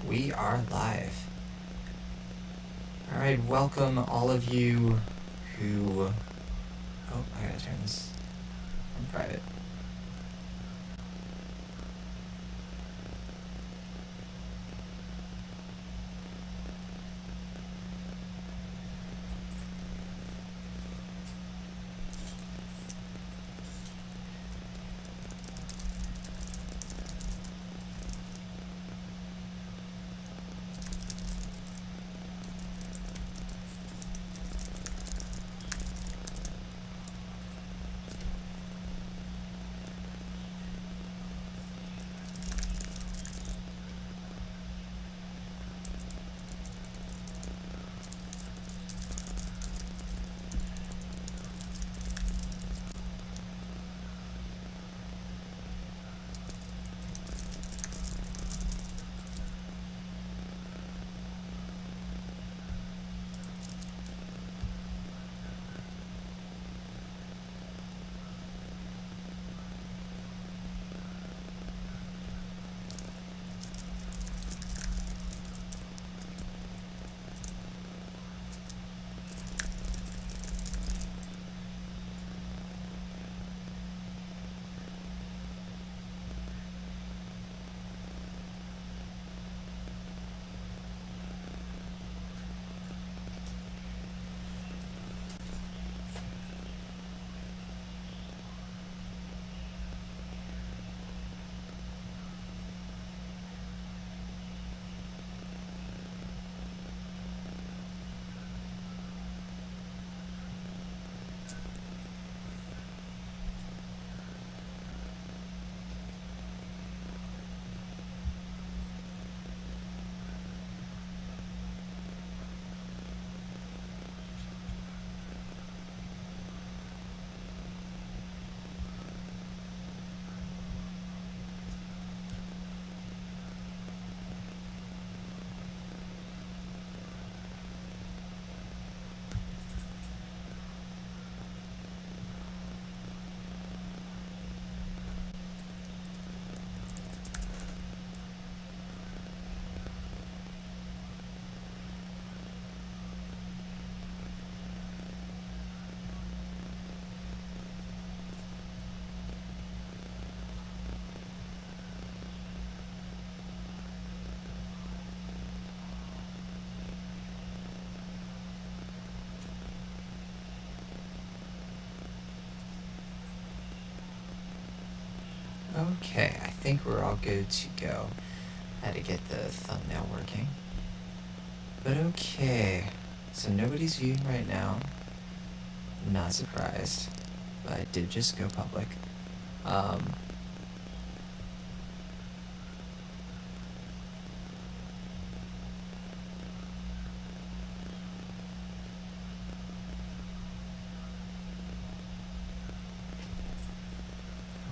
We are live. Alright, welcome all of you who... Oh, I gotta turn this on private. Okay, I think we're all good to go. Had to get the thumbnail working. But okay, so nobody's viewing right now. Not surprised, but I did just go public. Um,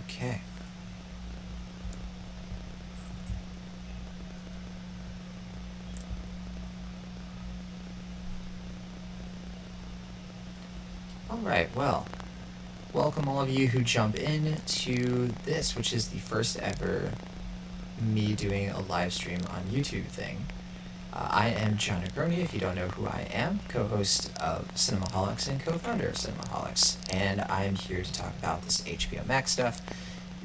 okay. Alright, well, welcome all of you who jump in to this, which is the first ever me doing a live stream on YouTube thing. I am John Negroni, if you don't know who I am, co-host of Cinemaholics and co-founder of Cinemaholics, and I am here to talk about this HBO Max stuff.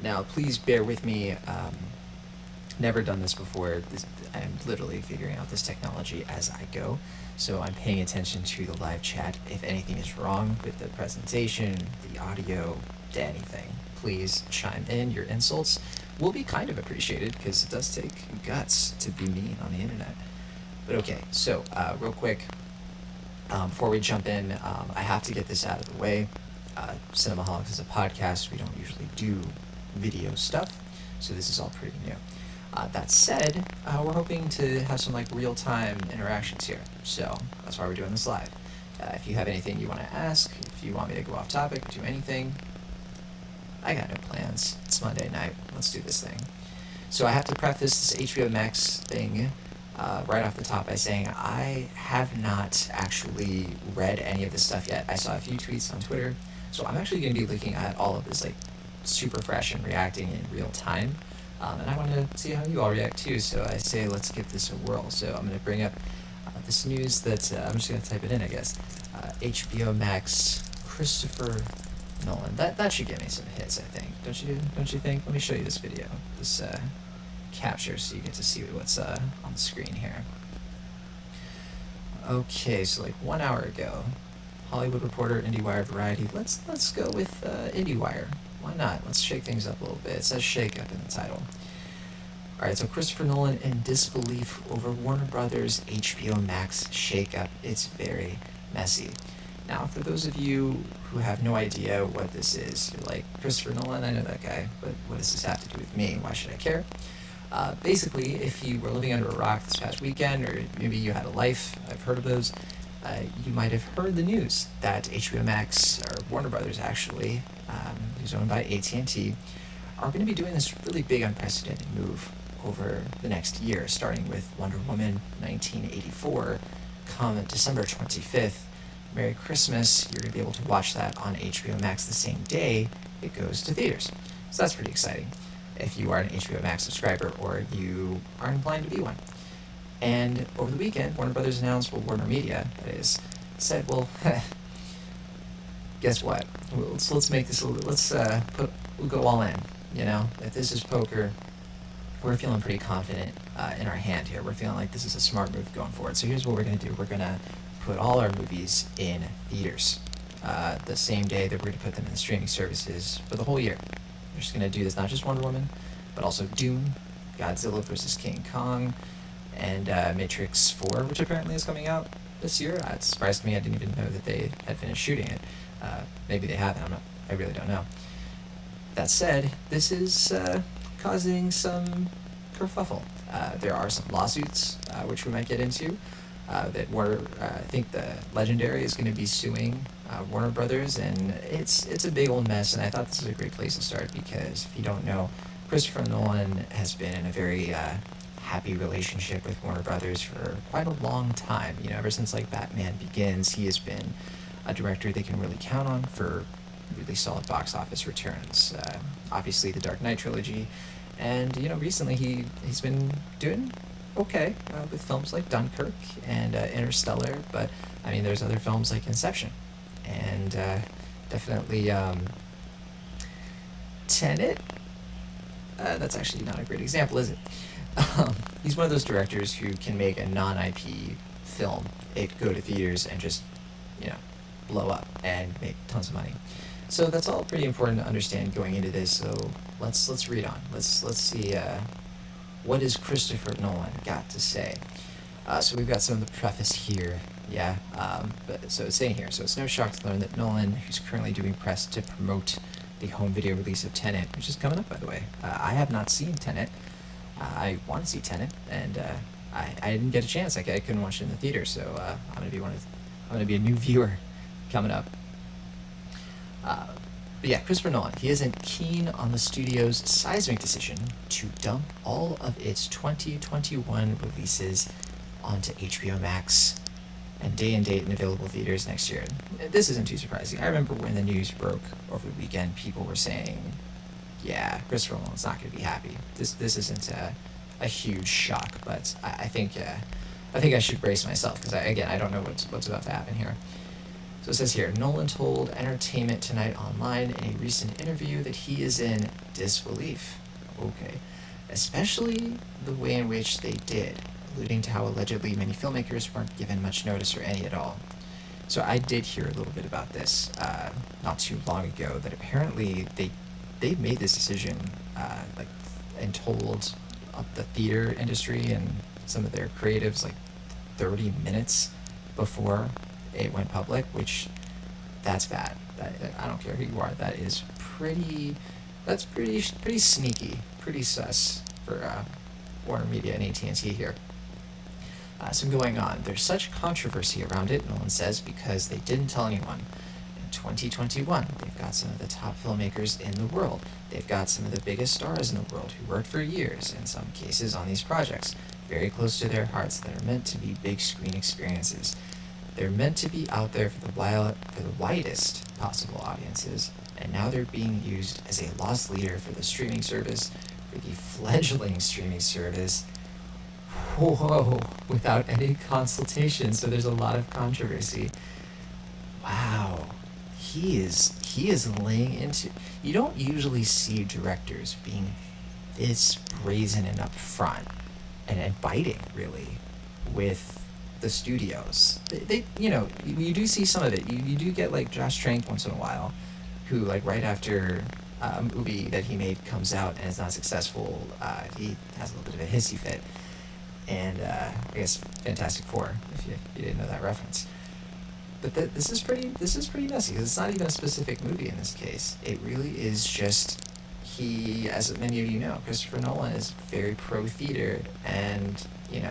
Now, please bear with me. Never done this before. I'm literally figuring out this technology as I go, so I'm paying attention to the live chat. If anything is wrong with the presentation, the audio, anything, please chime in. Your insults will be kind of appreciated because it does take guts to be mean on the internet. But okay, so real quick, before we jump in, I have to get this out of the way. Cinemaholics is a podcast. We don't usually do video stuff, so this is all pretty new. That said, we're hoping to have some like real-time interactions here, so that's why we're doing this live. If you have anything you want to ask, if you want me to go off topic, do anything, I got no plans. It's Monday night. Let's do this thing. So I have to preface this HBO Max thing right off the top by saying I have not actually read any of this stuff yet. I saw a few tweets on Twitter, so I'm actually going to be looking at all of this like super fresh and reacting in real time. And I want to see how you all react too, so I say let's give this a whirl. So I'm going to bring up this news that I'm just going to type it in, I guess. HBO Max, Christopher Nolan. That should get me some hits, I think. Don't you think? Let me show you this video. This capture so you get to see what's on the screen here. Okay, so like 1 hour ago, Hollywood Reporter, IndieWire, Variety. Let's go with IndieWire. Why not? Let's shake things up a little bit. It says shake up in the title. Alright, so Christopher Nolan in disbelief over Warner Brothers HBO Max shakeup. It's very messy. Now, for those of you who have no idea what this is, you're like, Christopher Nolan, I know that guy, but what does this have to do with me? Why should I care? Basically, if you were living under a rock this past weekend, or maybe you had a life, I've heard of those, you might have heard the news that HBO Max, or Warner Brothers actually, who's owned by AT&T, are going to be doing this really big unprecedented move over the next year, starting with Wonder Woman 1984, come December 25th. Merry Christmas, you're going to be able to watch that on HBO Max the same day it goes to theaters. So that's pretty exciting if you are an HBO Max subscriber or you are inclined to be one. And over the weekend, Warner Brothers announced, well, Warner Media, that is, said, well, guess what? Let's make this, we'll go all in, you know? If this is poker, we're feeling pretty confident in our hand here. We're feeling like this is a smart move going forward. So here's what we're going to do. We're going to put all our movies in theaters the same day that we're going to put them in the streaming services for the whole year. We're just going to do this, not just Wonder Woman, but also Dune, Godzilla vs. King Kong, and Matrix 4, which apparently is coming out this year. It surprised me. I didn't even know that they had finished shooting it. Maybe they haven't. I really don't know. That said, this is causing some kerfuffle. There are some lawsuits, which we might get into, that Warner, I think the Legendary is going to be suing Warner Brothers, and it's a big old mess, and I thought this was a great place to start because if you don't know, Christopher Nolan has been in a very happy relationship with Warner Brothers for quite a long time. You know, ever since like Batman Begins, he has been a director they can really count on for really solid box office returns. Obviously, the Dark Knight trilogy, and you know, recently he's been doing okay with films like Dunkirk and Interstellar, but I mean, there's other films like Inception, and definitely Tenet. That's actually not a great example, is it? He's one of those directors who can make a non-IP film, it go to theaters and just, you know, blow up and make tons of money. So that's all pretty important to understand going into this. So let's read on. Let's see what has Christopher Nolan got to say. So we've got some of the preface here. Yeah. But so it's saying here. So it's no shock to learn that Nolan, who's currently doing press to promote the home video release of Tenet, which is coming up, by the way. I have not seen Tenet. I want to see Tenet, and I didn't get a chance. I couldn't watch it in the theater, so I'm gonna be a new viewer coming up. But yeah, Christopher Nolan, he isn't keen on the studio's seismic decision to dump all of its 2021 releases onto HBO Max and day and date in available theaters next year. This isn't too surprising. I remember when the news broke over the weekend, people were saying, yeah, Christopher Nolan's not going to be happy. This isn't a huge shock, but I think I should brace myself because I don't know what's about to happen here. So it says here, Nolan told Entertainment Tonight Online in a recent interview that he is in disbelief. Okay. Especially the way in which they did, alluding to how allegedly many filmmakers weren't given much notice or any at all. So I did hear a little bit about this not too long ago, that apparently they made this decision and told the theater industry and some of their creatives like 30 minutes before it went public, which that's bad. I don't care who you are. That is pretty sneaky, pretty sus for Warner Media and AT&T here. So going on, there's such controversy around it, Nolan says, because they didn't tell anyone. In 2021, they've got some of the top filmmakers in the world. They've got some of the biggest stars in the world who worked for years, in some cases, on these projects, very close to their hearts, that are meant to be big screen experiences. They're meant to be out there for the widest possible audiences, and now they're being used as a loss leader for the streaming service for the fledgling streaming service. Whoa, without any consultation, so there's a lot of controversy. Wow. He is laying into. You don't usually see directors being this brazen and upfront and biting really with the studios. They you do see some of it. You do get like Josh Trank once in a while, who like right after a movie that he made comes out and is not successful, he has a little bit of a hissy fit. And I guess Fantastic Four, if you didn't know that reference. But this is pretty messy because it's not even a specific movie in this case. It really is just he, as many of you know, Christopher Nolan is very pro theater, and you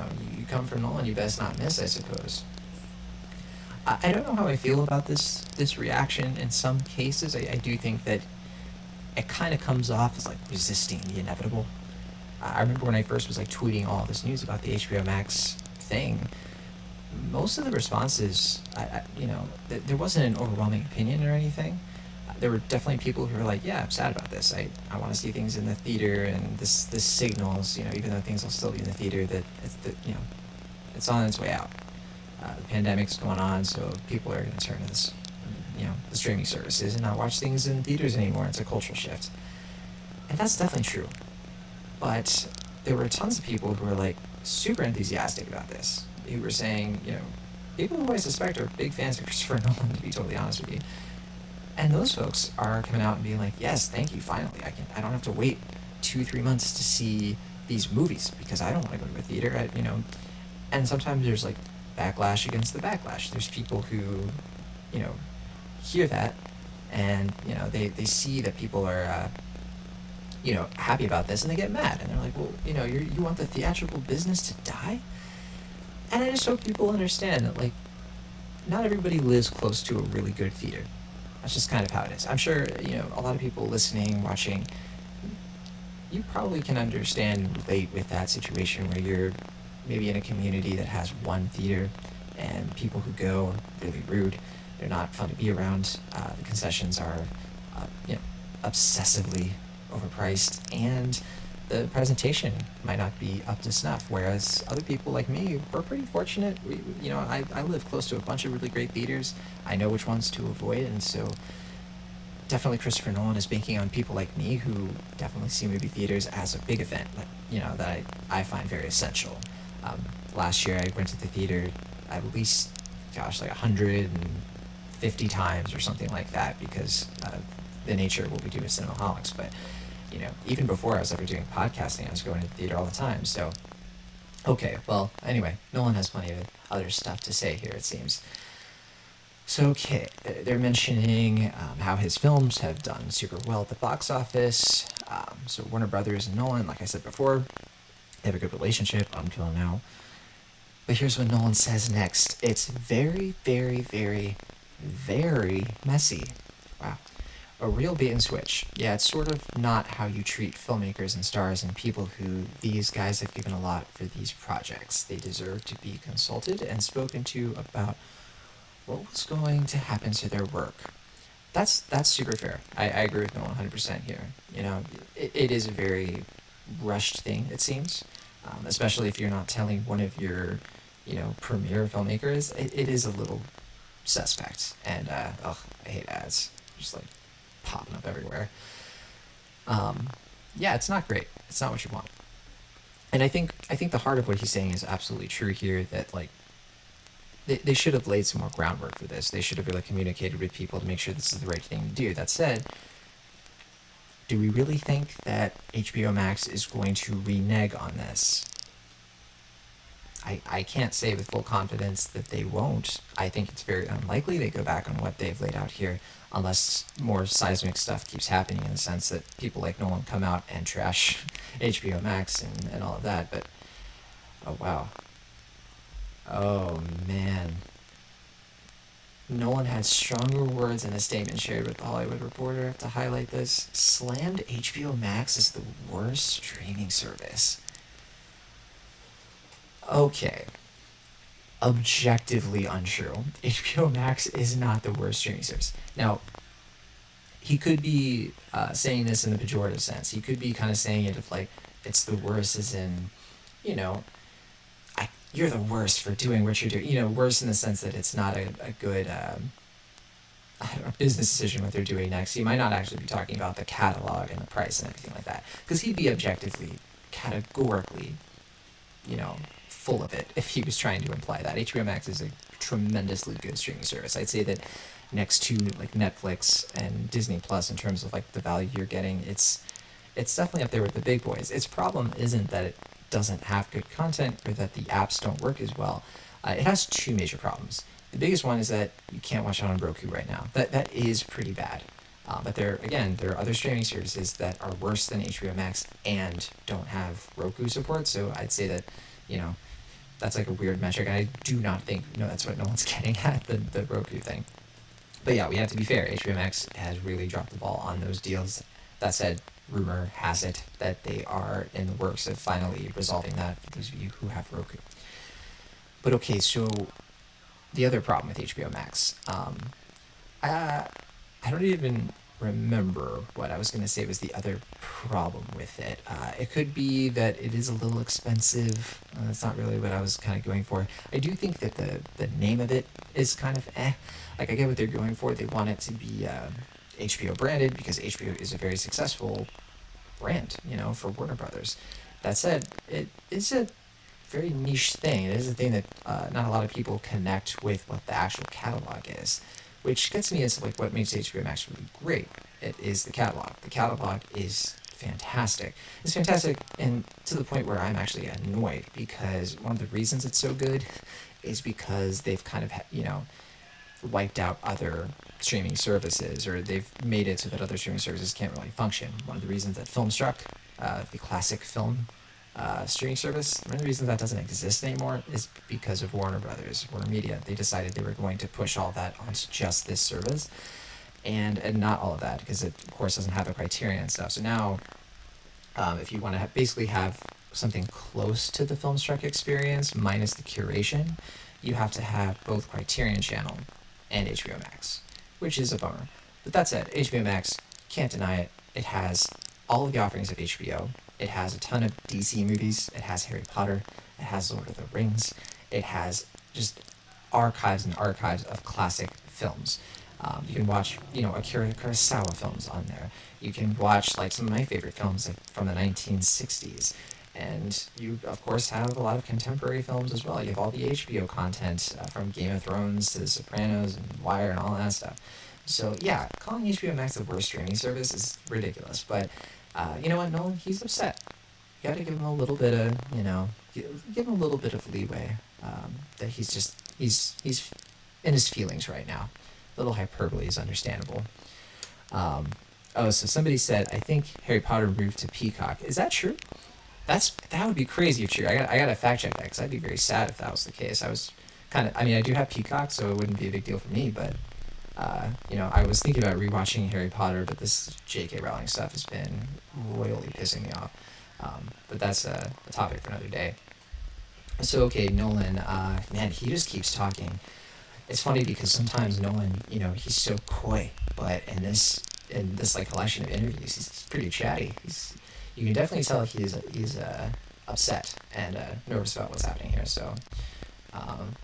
come from Nolan, you best not miss, I suppose. I don't know how I feel about this reaction. In some cases, I do think that it kind of comes off as like resisting the inevitable. I remember when I first was like tweeting all this news about the HBO Max thing. Most of the responses, there wasn't an overwhelming opinion or anything. There were definitely people who were like, "Yeah, I'm sad about this. I want to see things in the theater, and this signals, even though things will still be in the theater, that it's on its way out. The pandemic's going on, so people are going to turn to this, the streaming services and not watch things in theaters anymore. It's a cultural shift, and that's definitely true. But there were tons of people who were like super enthusiastic about this. Who were saying, people who I suspect are big fans of Christopher Nolan, to be totally honest with you. And those folks are coming out and being like, yes, thank you, finally. I don't have to wait 2-3 months to see these movies because I don't want to go to a theater. And sometimes there's like backlash against the backlash. There's people who, you know, hear that and, they see that people are, happy about this and they get mad and they're like, well, you want the theatrical business to die? And I just hope people understand that, like, not everybody lives close to a really good theater. That's just kind of how it is. I'm sure, a lot of people listening, watching, you probably can understand and relate with that situation where you're maybe in a community that has one theater and people who go are really rude. They're not fun to be around. The concessions are, obsessively overpriced, and the presentation might not be up to snuff. Whereas other people like me, we're pretty fortunate. I live close to a bunch of really great theaters. I know which ones to avoid, and so definitely Christopher Nolan is banking on people like me who definitely see movie theaters as a big event, that I find very essential. Last year I went to the theater at least, like 150 times or something like that because the nature of what we do as cinemaholics. But even before I was ever doing podcasting, I was going to the theater all the time. So, okay, well, anyway, Nolan has plenty of other stuff to say here, it seems. So, okay, they're mentioning how his films have done super well at the box office. So Warner Brothers and Nolan, like I said before, they have a good relationship until now. But here's what Nolan says next. It's very, very, very, very messy. Wow. A real bait and switch. Yeah, it's sort of not how you treat filmmakers and stars and people who these guys have given a lot for these projects. They deserve to be consulted and spoken to about what was going to happen to their work. That's super fair. I agree with Nolan 100% here. It is a very rushed thing, it seems, especially if you're not telling one of your, premier filmmakers. It is a little suspect, and I hate ads. Just like popping up everywhere. Yeah, it's not great. It's not what you want. And I think the heart of what he's saying is absolutely true here. That like they should have laid some more groundwork for this. They should have really communicated with people to make sure this is the right thing to do. That said, do we really think that HBO Max is going to renege on this? I can't say with full confidence that they won't. I think it's very unlikely they go back on what they've laid out here unless more seismic stuff keeps happening in the sense that people like Nolan come out and trash HBO Max and all of that. But, oh wow. Oh man. Nolan had stronger words in a statement shared with The Hollywood Reporter. I have to highlight this. Slammed HBO Max as the worst streaming service. Okay. Objectively untrue. HBO Max is not the worst streaming service. Now, he could be saying this in the pejorative sense. He could be kind of saying it of like it's the worst, as in, you know, you're the worst for doing what you're doing. You know, worse in the sense that it's not a good I don't know, business decision what they're doing next. He might not actually be talking about the catalog and the price and everything like that, because he'd be objectively, categorically, you know, full of it if he was trying to imply that. HBO Max is a tremendously good streaming service. I'd say that next to like Netflix and Disney Plus in terms of like the value you're getting, it's definitely up there with the big boys. Its problem isn't that it doesn't have good content or that the apps don't work as well. It has two major problems. The biggest one is that you can't watch it on Roku right now. That is pretty bad. But there are other streaming services that are worse than HBO Max and don't have Roku support. So I'd say that, you know, that's like a weird metric. And I do not think that's what no one's getting at, the Roku thing. But yeah, we have to be fair. HBO Max has really dropped the ball on those deals. That said, rumor has it that they are in the works of finally resolving that for those of you who have Roku. But okay, so the other problem with HBO Max, I don't even remember what I was going to say was the other problem with it. It could be that it is a little expensive. That's not really what I was kind of going for. I do think that the name of it is kind of eh. Like, I get what they're going for. They want it to be HBO branded because HBO is a very successful brand, you know, for Warner Brothers. That said, it is a very niche thing. It is a thing that not a lot of people connect with what the actual catalog is, which gets me into like what makes HBO Max really great. It is the catalog. The catalog is fantastic. It's fantastic, and to the point where I'm actually annoyed because one of the reasons it's so good is because they've kind of wiped out other streaming services, or they've made it so that other streaming services can't really function. One of the reasons that Filmstruck, the classic film streaming service, one of the reasons that doesn't exist anymore is because of Warner Brothers, Warner Media. They decided they were going to push all that onto just this service, and not all of that, because it, of course, doesn't have a criteria and stuff. So now, if you want to basically have something close to the Filmstruck experience, minus the curation, you have to have both Criterion Channel and HBO Max, which is a bummer. But that said, HBO Max, can't deny it. It has all of the offerings of HBO. It has a ton of DC movies. It has Harry Potter. It has Lord of the Rings. It has just archives and archives of classic films. You can watch, Akira Kurosawa films on there. You can watch, like, some of my favorite films, like, from the 1960s. And you, of course, have a lot of contemporary films as well. You have all the HBO content, from Game of Thrones to The Sopranos and Wire and all that stuff. So, yeah, calling HBO Max the worst streaming service is ridiculous. But, you know what, Nolan? He's upset. You gotta give him a little bit of, give him a little bit of leeway. That he's in his feelings right now. A little hyperbole is understandable. So somebody said, I think Harry Potter moved to Peacock. Is that true? That would be crazy if true. I gotta fact check that, because I'd be very sad if that was the case. I do have Peacock, so it wouldn't be a big deal for me, but I was thinking about rewatching Harry Potter, but this J.K. Rowling stuff has been royally pissing me off. But that's a topic for another day. So, okay, Nolan, man, he just keeps talking. It's funny because sometimes Nolan, he's so coy, but in this like collection of interviews, he's pretty chatty. You can definitely tell he's upset and nervous about what's happening here. So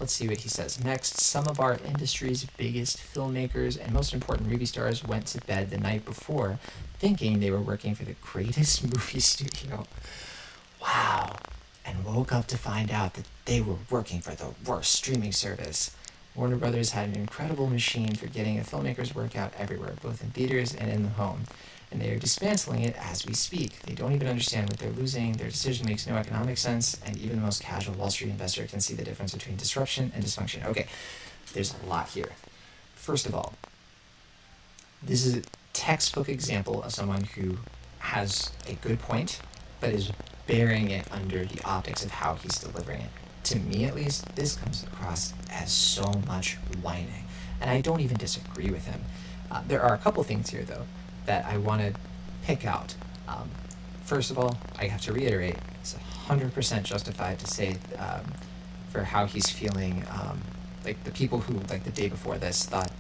let's see what he says. Next, some of our industry's biggest filmmakers and most important movie stars went to bed the night before thinking they were working for the greatest movie studio. Wow. And woke up to find out that they were working for the worst streaming service. Warner Brothers had an incredible machine for getting a filmmaker's work out everywhere, both in theaters and in the home. And they are dismantling it as we speak. They don't even understand what they're losing, their decision makes no economic sense, and even the most casual Wall Street investor can see the difference between disruption and dysfunction. Okay, there's a lot here. First of all, this is a textbook example of someone who has a good point, but is bearing it under the optics of how he's delivering it. To me, at least, this comes across as so much whining, and I don't even disagree with him. There are a couple things here, though, that I want to pick out. First of all, I have to reiterate, it's 100% justified to say for how he's feeling. Like, the people who, like, the day before this thought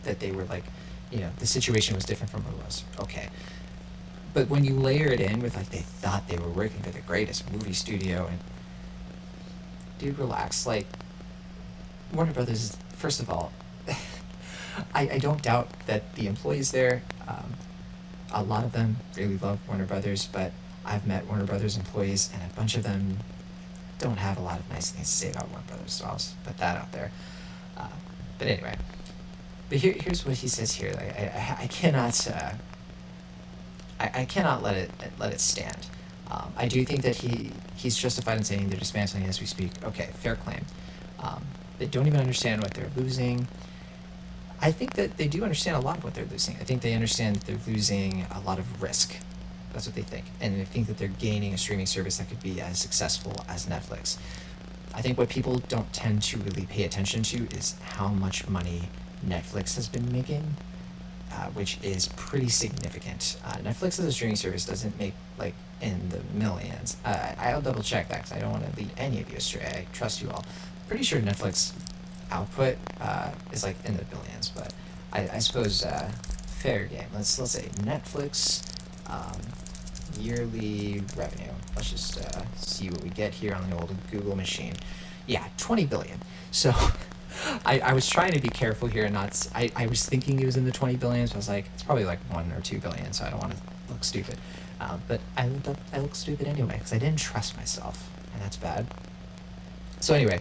that they were, like, the situation was different from what it was. Okay. But when you layer it in with, like, they thought they were working for the greatest movie studio, and dude, relax. Like, Warner Brothers, first of all, I don't doubt that the employees there, a lot of them really love Warner Brothers, but I've met Warner Brothers employees, and a bunch of them don't have a lot of nice things to say about Warner Brothers, so I'll just put that out there. Uh, but anyway, here's what he says here. Like, I cannot, I cannot let it stand. I do think that he's justified in saying they're dismantling as we speak. Okay, fair claim. They don't even understand what they're losing. I think that they do understand a lot of what they're losing. I think they understand that they're losing a lot of risk. That's what they think. And they think that they're gaining a streaming service that could be as successful as Netflix. I think what people don't tend to really pay attention to is how much money Netflix has been making, which is pretty significant. Netflix as a streaming service doesn't make, like, in the millions. I'll double check that because I don't want to lead any of you astray. I trust you all. Pretty sure Netflix output is, like, in the billions, but I suppose fair game. Let's say Netflix yearly revenue. Let's just see what we get here on the old Google machine. Yeah, 20 billion. So I was trying to be careful here and not. I was thinking it was in the 20 billions. But I was like, it's probably like 1 or 2 billion, so I don't want to look stupid. But I look stupid anyway because I didn't trust myself, and that's bad. So anyway,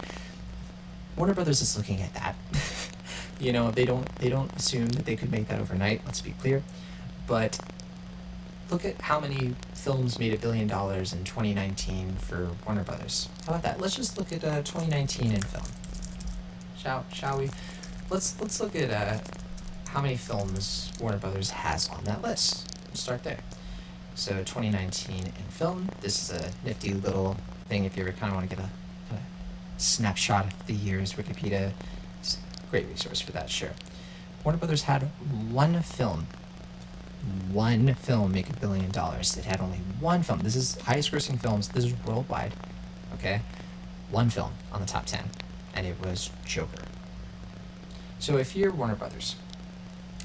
Warner Brothers is looking at that. They don't assume that they could make that overnight. Let's be clear, but look at how many films made $1 billion in 2019 for Warner Brothers. How about that? Let's just look at 2019 in film. Shall we? Let's look at how many films Warner Brothers has on that list. We'll start there. So 2019 in film. This is a nifty little thing if you ever kind of want to get a snapshot of the year's Wikipedia. It's a great resource for that, sure. Warner Brothers had one film make $1 billion. It had only one film. This is highest grossing films. This is worldwide. Okay? One film on the top 10. And it was Joker. So if you're Warner Brothers,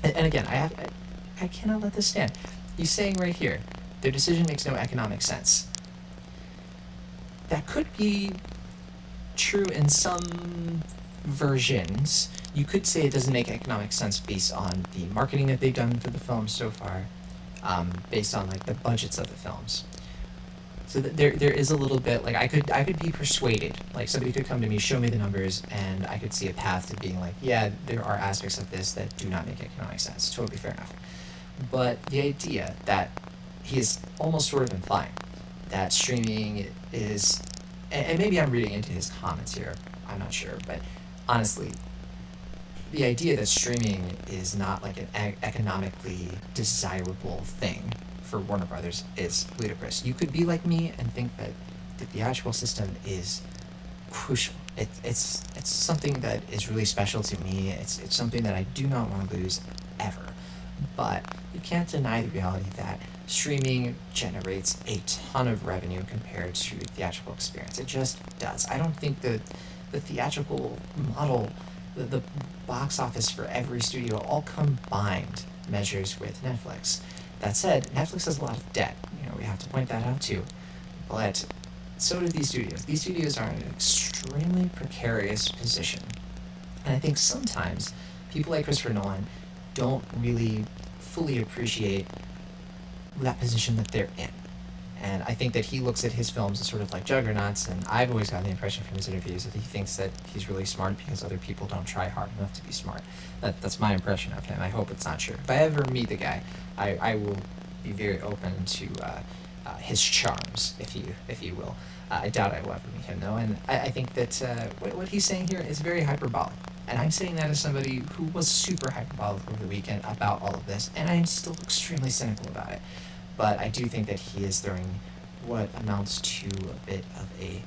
and again, I cannot let this stand. He's saying right here, their decision makes no economic sense. That could be true in some versions. You could say it doesn't make economic sense based on the marketing that they've done for the films so far, based on, like, the budgets of the films. So there is a little bit, like, I could be persuaded. Like, somebody could come to me, show me the numbers, and I could see a path to being like, yeah, there are aspects of this that do not make economic sense. Totally fair enough. But the idea that he is almost sort of implying that streaming is, and maybe I'm reading into his comments here, I'm not sure, but honestly, the idea that streaming is not, like, an economically desirable thing for Warner Brothers is ludicrous. You could be like me and think that the theatrical system is crucial. It's something that is really special to me. It's something that I do not want to lose ever. But you can't deny the reality that streaming generates a ton of revenue compared to the theatrical experience. It just does. I don't think the theatrical model, the box office for every studio, all combined measures with Netflix. That said, Netflix has a lot of debt. We have to point that out too. But so do these studios. These studios are in an extremely precarious position. And I think sometimes people like Christopher Nolan don't really fully appreciate that position that they're in. And I think that he looks at his films as sort of like juggernauts, and I've always gotten the impression from his interviews that he thinks that he's really smart because other people don't try hard enough to be smart. That's my impression of him. I hope it's not true. If I ever meet the guy, I will be very open to his charms, if you will. I doubt I will ever meet him, though, and I think that what he's saying here is very hyperbolic. And I'm saying that as somebody who was super hyperbolic over the weekend about all of this, and I am still extremely cynical about it. But I do think that he is throwing what amounts to a bit of a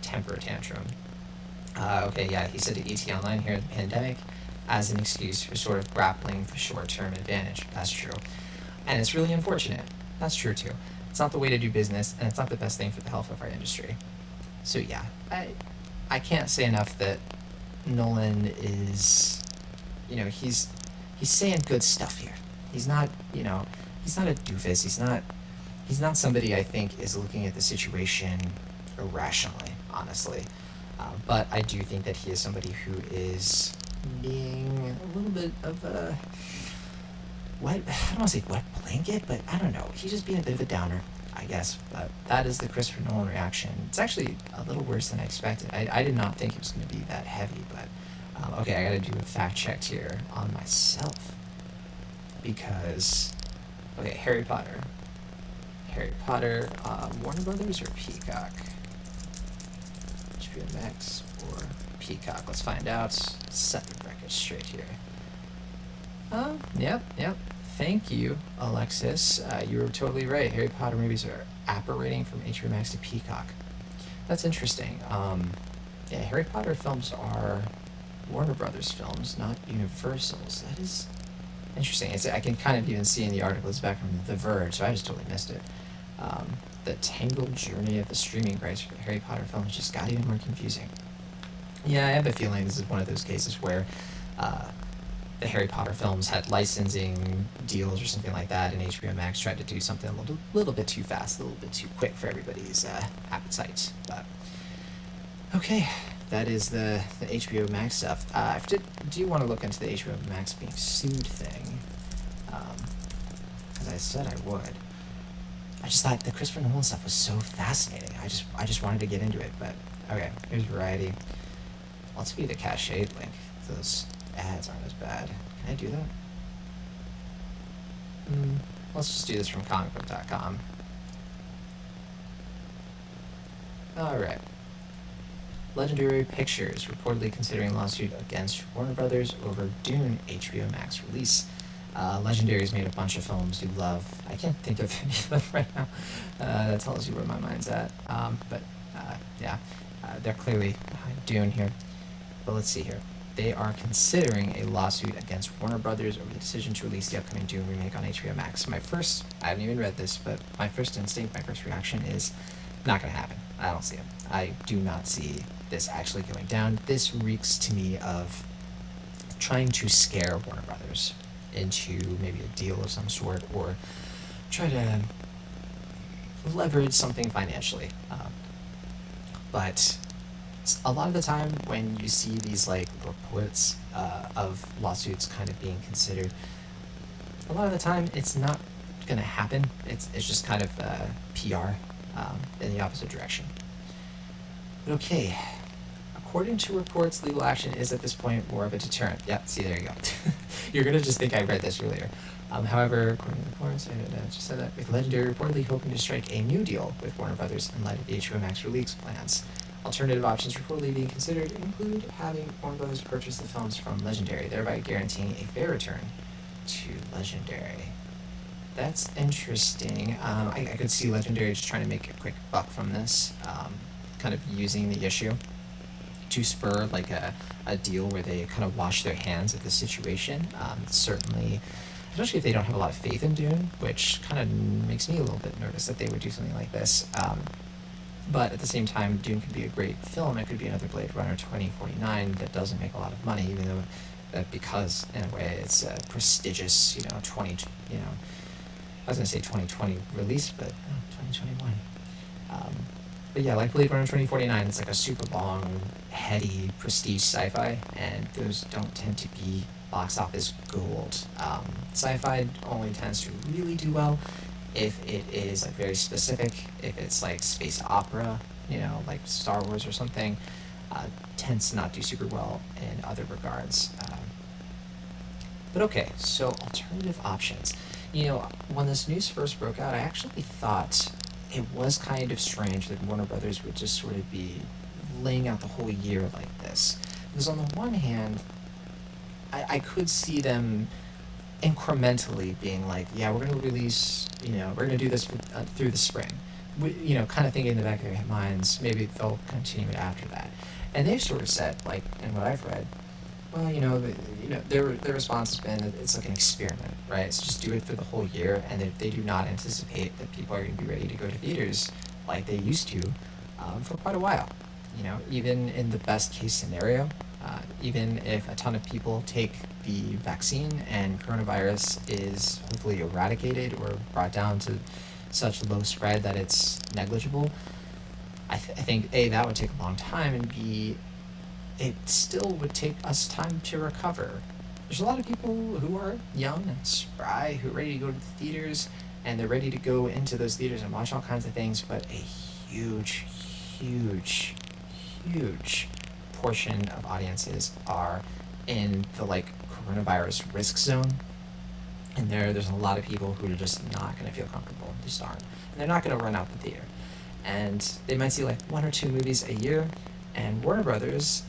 temper tantrum. Okay, yeah, he said to ET Online here, the pandemic as an excuse for sort of grappling for short-term advantage. That's true. And it's really unfortunate. That's true, too. It's not the way to do business, and it's not the best thing for the health of our industry. So, yeah, I can't say enough that Nolan is, he's he's saying good stuff here. He's not, he's not a doofus. He's not somebody I think is looking at the situation irrationally, honestly. But I do think that he is somebody who is being a little bit of a wet. I don't want to say wet blanket, but I don't know. He's just being a bit of a downer, I guess. But that is the Christopher Nolan reaction. It's actually a little worse than I expected. I did not think it was going to be that heavy, but okay, I got to do a fact check here on myself because okay, Harry Potter. Harry Potter, Warner Brothers or Peacock? HBO MAX or Peacock? Let's find out. Set the record straight here. Yep. Thank you, Alexis. You were totally right. Harry Potter movies are apparating from HBO Max to Peacock. That's interesting. Yeah, Harry Potter films are Warner Brothers films, not Universal's. That is interesting. I can kind of even see in the article it's back from The Verge, so I just totally missed it. The tangled journey of the streaming rights for the Harry Potter films just got even more confusing. Yeah, I have a feeling this is one of those cases where the Harry Potter films had licensing deals or something like that, and HBO Max tried to do something a little bit too fast, a little bit too quick for everybody's appetite. But okay, that is the HBO Max stuff. I do want to look into the HBO Max being sued thing, as I said I would. I just thought the Christopher Nolan stuff was so fascinating. I just wanted to get into it, but okay, here's Variety. Let's view the cache link. Those ads aren't as bad. Can I do that? Let's just do this from comicbook.com. Alright. Legendary Pictures reportedly considering lawsuit against Warner Brothers over Dune HBO Max release. Legendary's made a bunch of films you love. I can't think of any of them right now. That tells you where my mind's at. Yeah, they're clearly behind Dune here. But let's see here. They are considering a lawsuit against Warner Brothers over the decision to release the upcoming Dune remake on HBO Max. I haven't even read this, but my first instinct, my first reaction is not going to happen. I don't see it. I do not see this actually going down. This reeks to me of trying to scare Warner Brothers into maybe a deal of some sort or try to leverage something financially. But a lot of the time when you see these like reports of lawsuits kind of being considered, a lot of the time it's not going to happen. It's just kind of PR in the opposite direction. But okay, according to reports, legal action is at this point more of a deterrent. Yep, see, there you go. You're going to just think I read this earlier. However, according to reports, I just said that, with Legendary reportedly hoping to strike a new deal with Warner Brothers in light of the HBO Max release plans. Alternative options reportedly being considered include having Warner Brothers purchase the films from Legendary, thereby guaranteeing a fair return to Legendary. That's interesting. I could see Legendary just trying to make a quick buck from this, kind of using the issue to spur like a deal where they kind of wash their hands of the situation. Certainly, especially if they don't have a lot of faith in Dune, which kind of makes me a little bit nervous that they would do something like this. But at the same time, Dune could be a great film. It could be another Blade Runner 2049 that doesn't make a lot of money, even though because in a way it's a prestigious, I was gonna say 2020 release, but 2021. But yeah, like Blade Runner 2049, it's like a super long, heady, prestige sci-fi, and those don't tend to be box office gold. Sci-fi only tends to really do well if it is like very specific. If it's like space opera, like Star Wars or something, tends to not do super well in other regards. But okay, so alternative options. When this news first broke out, I actually thought it was kind of strange that Warner Brothers would just sort of be laying out the whole year like this. Because on the one hand, I could see them incrementally being like, yeah, we're going to release, we're going to do this through the spring. Kind of thinking in the back of their minds, maybe they'll continue it after that. And they've sort of said, like, in what I've read, well, their response has been that it's like an experiment, right? It's just do it for the whole year, and they do not anticipate that people are going to be ready to go to theaters like they used to for quite a while. Even in the best case scenario, Even if a ton of people take the vaccine and coronavirus is hopefully eradicated or brought down to such low spread that it's negligible, I think A, that would take a long time, and B, it still would take us time to recover. There's a lot of people who are young and spry, who are ready to go to the theaters, and they're ready to go into those theaters and watch all kinds of things, but a huge, huge, huge portion of audiences are in the like coronavirus risk zone, and there's a lot of people who are just not going to feel comfortable. They just aren't, and they're not going to run out the theater, and they might see like 1 or 2 movies a year, and Warner Brothers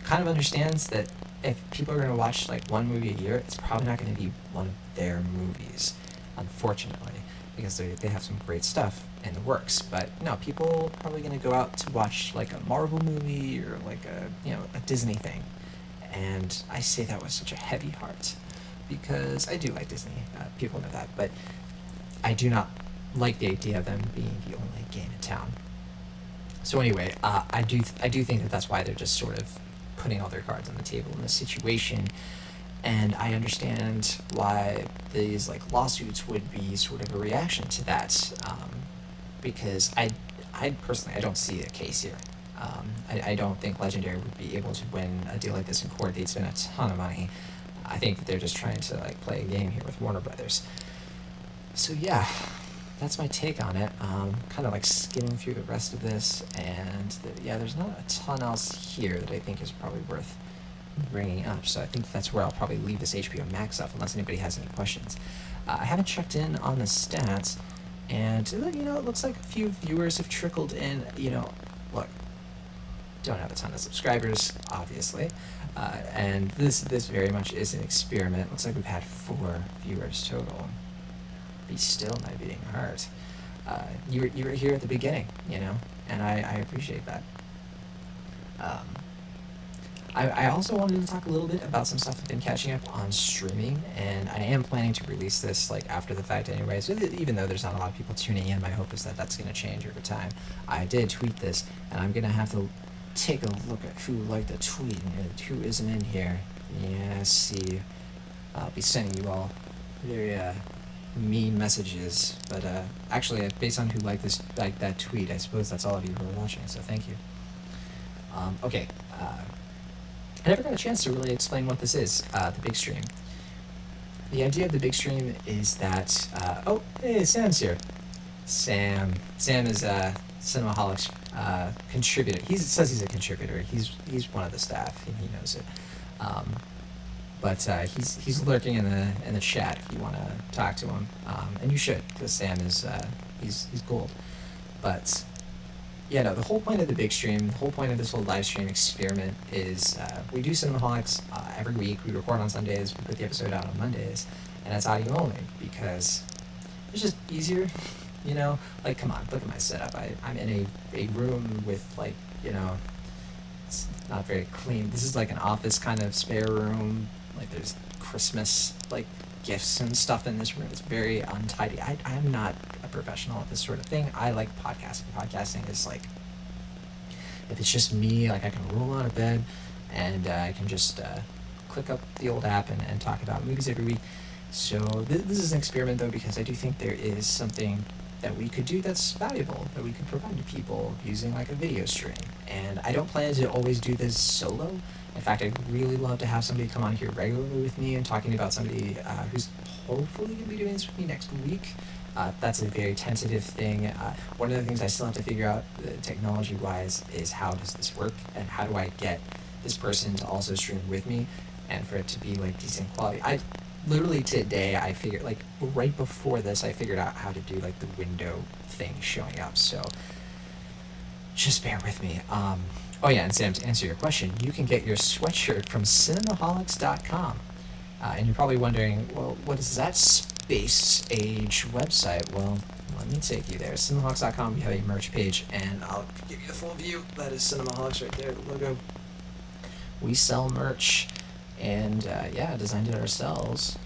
kind of understands that if people are going to watch like one movie a year, it's probably not going to be one of their movies, unfortunately, because they have some great stuff in the works. But no, people are probably going to go out to watch like a Marvel movie or like a Disney thing, and I say that with such a heavy heart because I do like Disney. People know that, but I do not like the idea of them being the only game in town. So anyway, I do think that that's why they're just sort of putting all their cards on the table in this situation, and I understand why these like lawsuits would be sort of a reaction to that, because I personally I don't see a case here. I don't think Legendary would be able to win a deal like this in court. They'd spend a ton of money. I think that they're just trying to like play a game here with Warner Brothers. So yeah, that's my take on it. Kind of like skimming through the rest of this, and there's not a ton else here that I think is probably worth bringing up. So I think that's where I'll probably leave this HBO Max stuff, unless anybody has any questions. I haven't checked in on the stats, and it looks like a few viewers have trickled in. Look, don't have a ton of subscribers, obviously, and this very much is an experiment. Looks like we've had 4 viewers total. Be still, my beating heart. You were here at the beginning, and I appreciate that. I also wanted to talk a little bit about some stuff I've been catching up on streaming, and I am planning to release this like after the fact anyway, so even though there's not a lot of people tuning in, my hope is that that's going to change over time. I did tweet this, and I'm going to have to take a look at who liked the tweet and who isn't in here. Yeah, see, I'll be sending you all very mean messages, but actually, based on who liked that tweet, I suppose that's all of you who are watching, so thank you. Okay, I never got a chance to really explain what this is, the big stream. The idea of the big stream is that, oh, hey, Sam's here. Sam is Cinemaholics contributor. He says he's a contributor. He's one of the staff, and he knows it. But he's lurking in the chat if you want to talk to him, and you should, because Sam is he's gold. But no, the whole point of the big stream, the whole point of this whole live stream experiment is we do Cinemaholics every week. We record on Sundays, we put the episode out on Mondays, and it's audio only because it's just easier. Like, come on, look at my setup. I'm in a room with it's not very clean. This is like an office kind of spare room. Like, there's Christmas gifts and stuff in this room. It's very untidy. I'm not a professional at this sort of thing. I like podcasting. Podcasting is like, if it's just me, I can roll out of bed and I can just click up the old app and talk about movies every week. So this is an experiment, though, because I do think there is something that we could do that's valuable, that we could provide to people using a video stream. And I don't plan to always do this solo. In fact, I'd really love to have somebody come on here regularly with me and talking about somebody who's hopefully going to be doing this with me next week. That's a very tentative thing. One of the things I still have to figure out technology-wise is how does this work, and how do I get this person to also stream with me and for it to be decent quality. I literally today I figured, right before this, I figured out how to do the window thing showing up, so just bear with me. Oh yeah, and Sam, to answer your question, you can get your sweatshirt from cinemaholics.com. And you're probably wondering, well, what is that space age website? Well, let me take you there. Cinemaholics.com, we have a merch page, and I'll give you the full view. That is Cinemaholics right there, the logo. We sell merch, and designed it ourselves.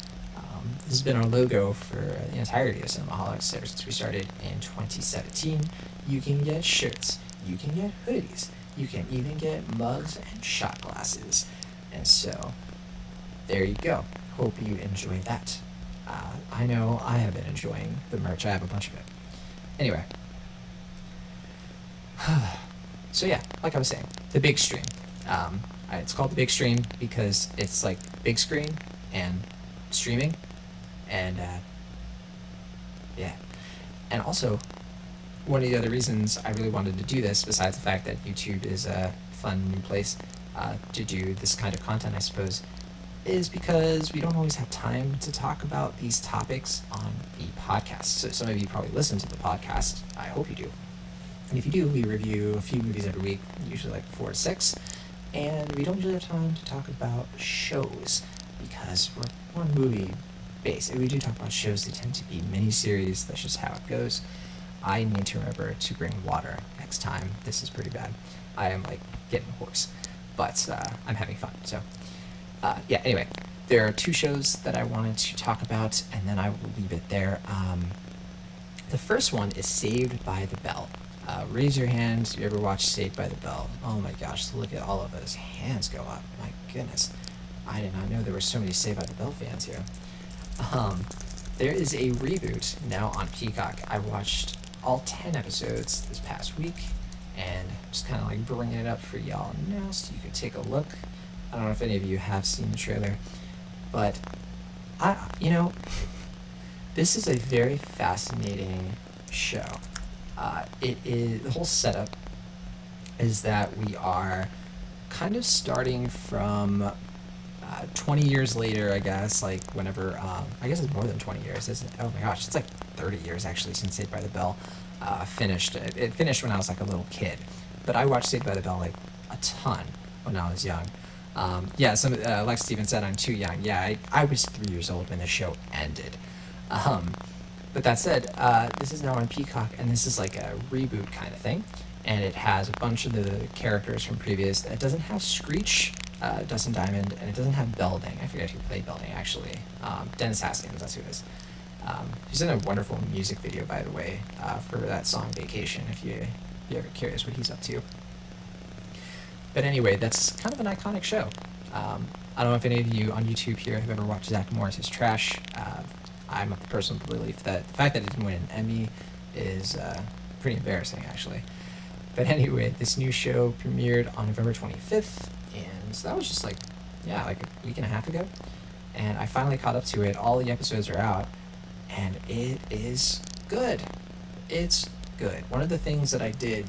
This has been our logo for the entirety of Cinemaholics ever since we started in 2017. You can get shirts, you can get hoodies, You can even get mugs and shot glasses. And so, there you go. Hope you enjoy that. I know I have been enjoying the merch. I have a bunch of it. Anyway. So yeah, like I was saying, the big stream. It's called the big stream because it's like big screen and streaming. And yeah. And also, one of the other reasons I really wanted to do this, besides the fact that YouTube is a fun new place to do this kind of content, I suppose, is because we don't always have time to talk about these topics on the podcast. So some of you probably listen to the podcast. I hope you do. And if you do, we review a few movies every week, usually like 4 to 6. And we don't usually have time to talk about shows because we're movie based. If we do talk about shows, they tend to be miniseries. That's just how it goes. I need to remember to bring water next time. This is pretty bad. I am like getting hoarse, but I'm having fun. So yeah, anyway, there are 2 shows that I wanted to talk about, and then I will leave it there. The first one is Saved by the Bell. Raise your hands if you ever watched Saved by the Bell. Oh my gosh, look at all of those hands go up. My goodness. I did not know there were so many Saved by the Bell fans here. There is a reboot now on Peacock. I watched all 10 episodes this past week, and just kind of like bringing it up for y'all now so you could take a look. I don't know if any of you have seen the trailer, but this is a very fascinating show. It is, the whole setup is that we are kind of starting from 20 years later, I guess, like whenever, I guess it's more than 20 years, isn't it? Oh my gosh, it's like 30 years actually since Saved by the Bell finished. It finished when I was like a little kid, but I watched Saved by the Bell like a ton when I was young. Yeah, like Steven said, I'm too young. Yeah, I was 3 years old when the show ended. But that said, this is now on Peacock, and this is like a reboot kind of thing. And it has a bunch of the characters from previous. It doesn't have Screech, Dustin Diamond, and it doesn't have Belding. I forget who played Belding, actually. Dennis Haskins, that's who it is. He's in a wonderful music video, by the way, for that song Vacation, if you're ever curious what he's up to. But anyway, that's kind of an iconic show. I don't know if any of you on YouTube here have ever watched Zach Morris's Trash. I'm of the personal belief that the fact that it didn't win an Emmy is pretty embarrassing, actually. But anyway, this new show premiered on November 25th, and so that was just like a week and a half ago. And I finally caught up to it. All the episodes are out, and it is good. It's good. One of the things that I did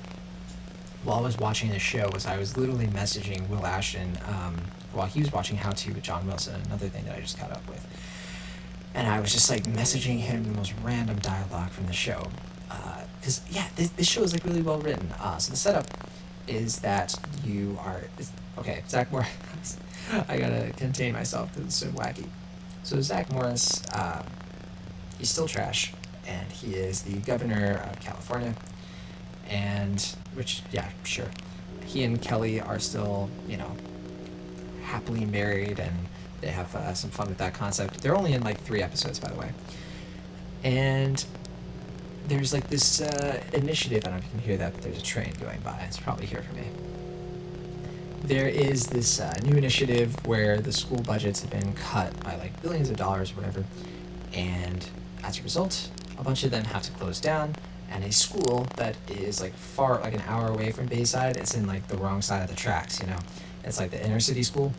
while I was watching this show was I was literally messaging Will Ashton while he was watching How To with John Wilson, another thing that I just caught up with. And I was just like messaging him the most random dialogue from the show. Because, this show is like really well written. So the setup is that you are... Okay, Zach Morris... I gotta contain myself because it's so wacky. So Zach Morris, he's still trash, and he is the governor of California. And, which, yeah, sure. He and Kelly are still, happily married, and they have some fun with that concept. They're only in like 3 episodes, by the way. And there's like this initiative, I don't know if you can hear that, but there's a train going by. It's probably here for me. There is this new initiative where the school budgets have been cut by like billions of dollars or whatever. And as a result, a bunch of them have to close down. And a school that is like far, like an hour away from Bayside, it's in like the wrong side of the tracks, It's like the inner city school.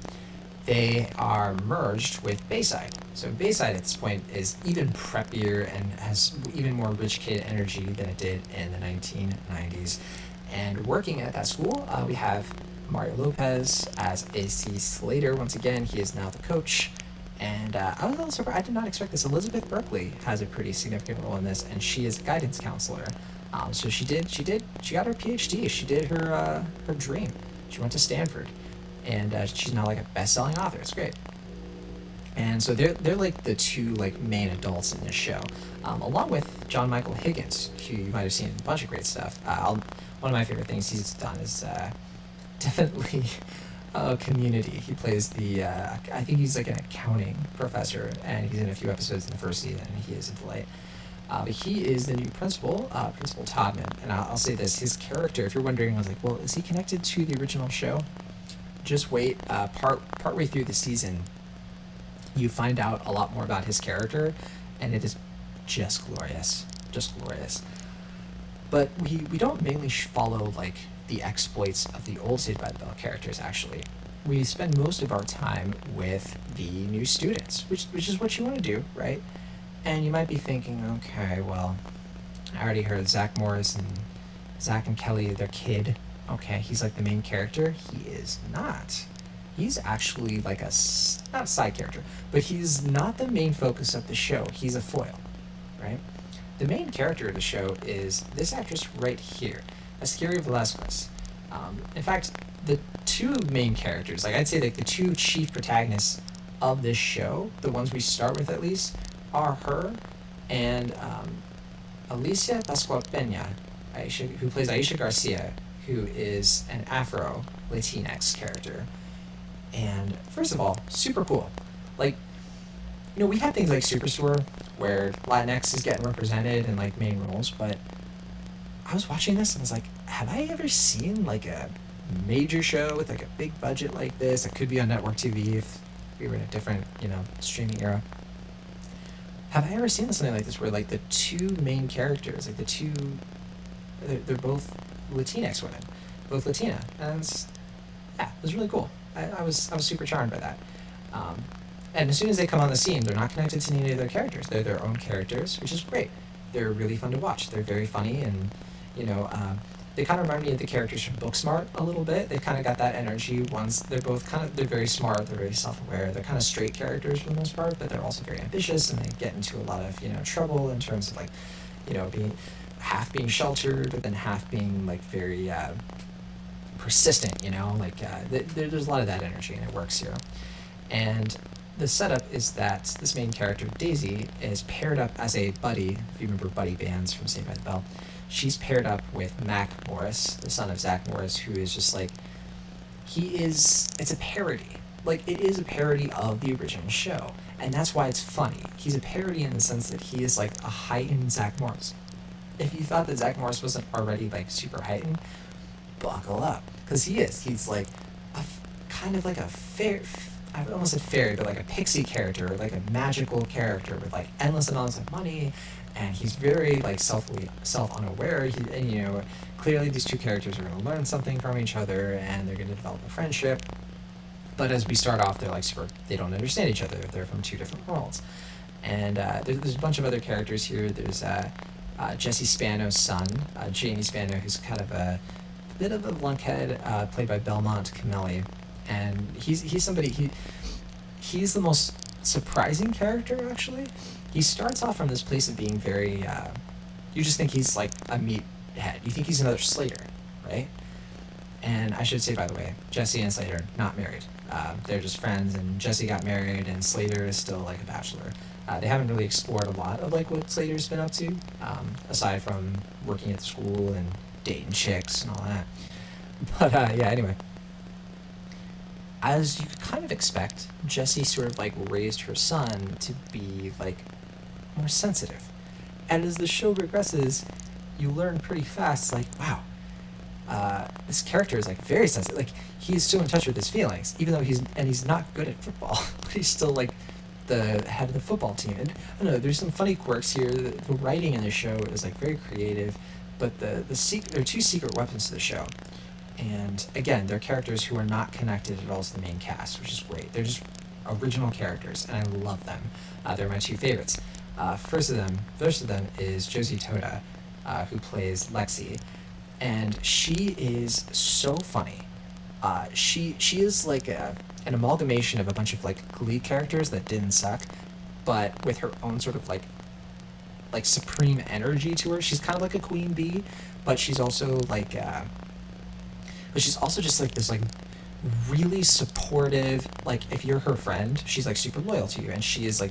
They are merged with Bayside. So Bayside at this point is even preppier and has even more rich kid energy than it did in the 1990s. And working at that school, we have Mario Lopez as AC Slater. Once again, he is now the coach. And I was a little surprised. I did not expect this. Elizabeth Berkley has a pretty significant role in this, and she is a guidance counselor. So she got her PhD. She did her dream. She went to Stanford, and she's now like a best-selling author. It's great. And so they're like the 2 like main adults in this show, along with John Michael Higgins, who you might have seen in a bunch of great stuff. One of my favorite things he's done is definitely Community. He plays the I think he's like an accounting professor, and he's in a few episodes in the first season, and he is a delight. But he is the new principal, Principal Todman. And I'll say this: his character. If you're wondering, I was like, well, is he connected to the original show? Just wait. Partway through the season, you find out a lot more about his character, and it is just glorious, just glorious. But we don't mainly follow like the exploits of the old Saved by the Bell characters. Actually, we spend most of our time with the new students, which is what you want to do, right? And you might be thinking, okay, well, I already heard Zach Morris and Zach and Kelly, their kid. Okay, he's like the main character. He is not. He's actually like not a side character, but he's not the main focus of the show. He's a foil, right? The main character of the show is this actress right here, Askeria Velasquez. In fact, the two main characters, like I'd say like the two chief protagonists of this show, the ones we start with at least, are her and Alicia Pascual Pena, who plays Aisha Garcia, who is an Afro Latinx character. And first of all, super cool. Like, we have things like Superstore where Latinx is getting represented in like main roles, but I was watching this and I was like, have I ever seen like a major show with like a big budget like this? It could be on network TV if we were in a different, streaming era. Have I ever seen something like this where like the two main characters, like they're both Latinx women, both Latina, and it was really cool. I was super charmed by that. And as soon as they come on the scene, they're not connected to any of their characters. They're their own characters, which is great. They're really fun to watch. They're very funny, and they kind of remind me of the characters from Booksmart a little bit. They kind of got that energy. They're very smart. They're very self-aware. They're kind of straight characters for the most part, but they're also very ambitious, and they get into a lot of trouble in terms of like being sheltered, but then half being like very persistent. There's a lot of that energy, and it works here. And the setup is that this main character, Daisy, is paired up as a buddy. If you remember buddy bands from Saved by the Bell, she's paired up with Mac Morris, the son of Zach Morris, who is just like, it's a parody. Like, it is a parody of the original show. And that's why it's funny. He's a parody in the sense that he is like a heightened Zach Morris. If you thought that Zach Morris wasn't already like super heightened, buckle up. Because he is. He's like kind of like a I almost said fairy, but like a pixie character, like a magical character with like endless amounts of money, and he's very like self-unaware. Clearly these two characters are going to learn something from each other, and they're going to develop a friendship. But as we start off, they're like they don't understand each other. They're from two different worlds, and there's a bunch of other characters here. There's Jesse Spano's son, Jamie Spano, who's kind of a bit of a lunkhead, played by Belmont Cameli. And he's somebody, he's the most surprising character, actually. He starts off from this place of being very, you just think he's like a meathead. You think he's another Slater, right? And I should say, by the way, Jesse and Slater not married. They're just friends, and Jesse got married, and Slater is still like a bachelor. They haven't really explored a lot of like what Slater's been up to, aside from working at school and dating chicks and all that. But anyway. As you could kind of expect, Jessie sort of like raised her son to be like more sensitive. And as the show progresses, you learn pretty fast, like, wow, this character is like very sensitive. Like, he's still in touch with his feelings, even though he's not good at football. But he's still like the head of the football team. And I don't know, there's some funny quirks here. The writing in the show is like very creative, but there are two secret weapons to the show. And again, they're characters who are not connected at all to the main cast, which is great. They're just original characters, and I love them. They're my two favorites. First of them is Josie Toda, who plays Lexi, and she is so funny. She is like an amalgamation of a bunch of like Glee characters that didn't suck, but with her own sort of like supreme energy to her. She's kind of like a queen bee, but she's also like. But she's also just like this like really supportive, like if you're her friend, she's like super loyal to you, and she is like,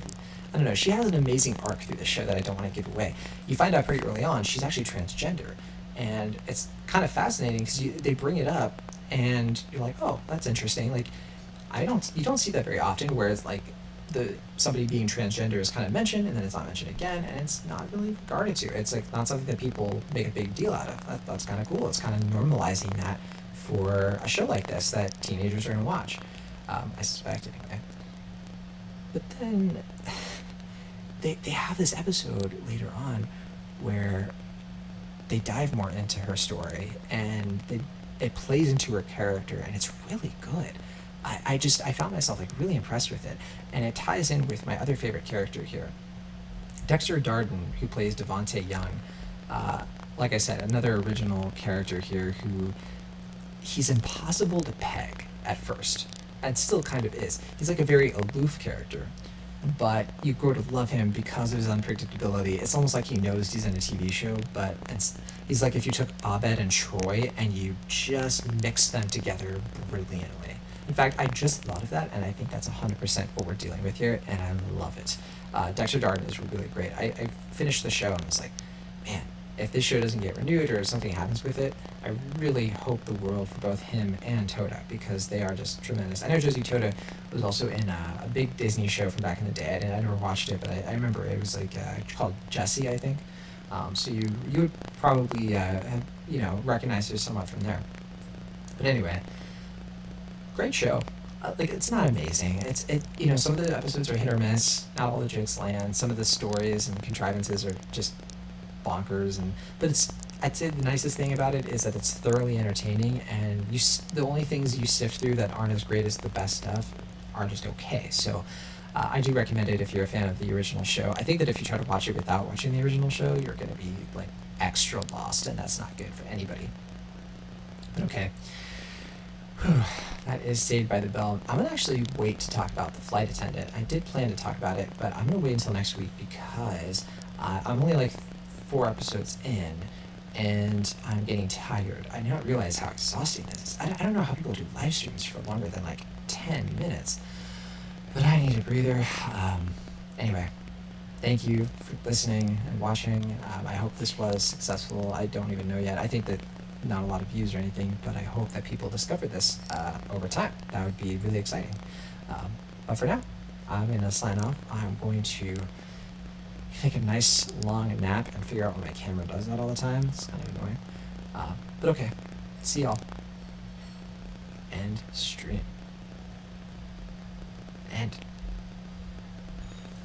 I don't know, she has an amazing arc through the show that I don't want to give away. You find out pretty early on she's actually transgender, and it's kind of fascinating because they bring it up, and you're like, oh, that's interesting. Like, you don't see that very often, whereas like the somebody being transgender is kind of mentioned, and then it's not mentioned again, and it's not really regarded to. It's like not something that people make a big deal out of. That's kind of cool. It's kind of normalizing that for a show like this that teenagers are going to watch. I suspect anyway. But then they have this episode later on where they dive more into her story, and it plays into her character, and it's really good. I found myself like really impressed with it, and it ties in with my other favorite character here, Dexter Darden, who plays Devonte Young. Like I said, another original character here who he's impossible to peg at first, and still kind of is. He's like a very aloof character, but you grow to love him because of his unpredictability. It's almost like he knows he's in a TV show, but he's like if you took Abed and Troy and you just mixed them together brilliantly. In fact, I just thought of that, and I think that's 100% what we're dealing with here, and I love it. Dexter Darden is really great. I finished the show and was like, man, if this show doesn't get renewed or something happens with it, I really hope the world for both him and Toda, because they are just tremendous. I know Josie Toda was also in a big Disney show from back in the day. I never watched it, but I remember it was like called Jessie, I think. So you would probably have, recognize her somewhat from there. But anyway, great show. Like it's not amazing. Some of the episodes are hit or miss. Not all the jokes land. Some of the stories and contrivances are just bonkers, but I'd say the nicest thing about it is that it's thoroughly entertaining, and the only things you sift through that aren't as great as the best stuff are just okay. So I do recommend it if you're a fan of the original show. I think that if you try to watch it without watching the original show, you're going to be like extra lost, and that's not good for anybody. But okay. Whew, that is Saved by the Bell. I'm going to actually wait to talk about The Flight Attendant. I did plan to talk about it, but I'm going to wait until next week because I'm only like 4 episodes in, and I'm getting tired. I did not realize how exhausting this is. I don't know how people do live streams for longer than like 10 minutes, but I need a breather. Anyway, thank you for listening and watching. I hope this was successful. I don't even know yet. I think that not a lot of views or anything, but I hope that people discover this over time. That would be really exciting. But for now, I'm going to sign off. I'm going to take a nice long nap and figure out why my camera does that all the time. It's kind of annoying. But okay. See y'all. End stream. End.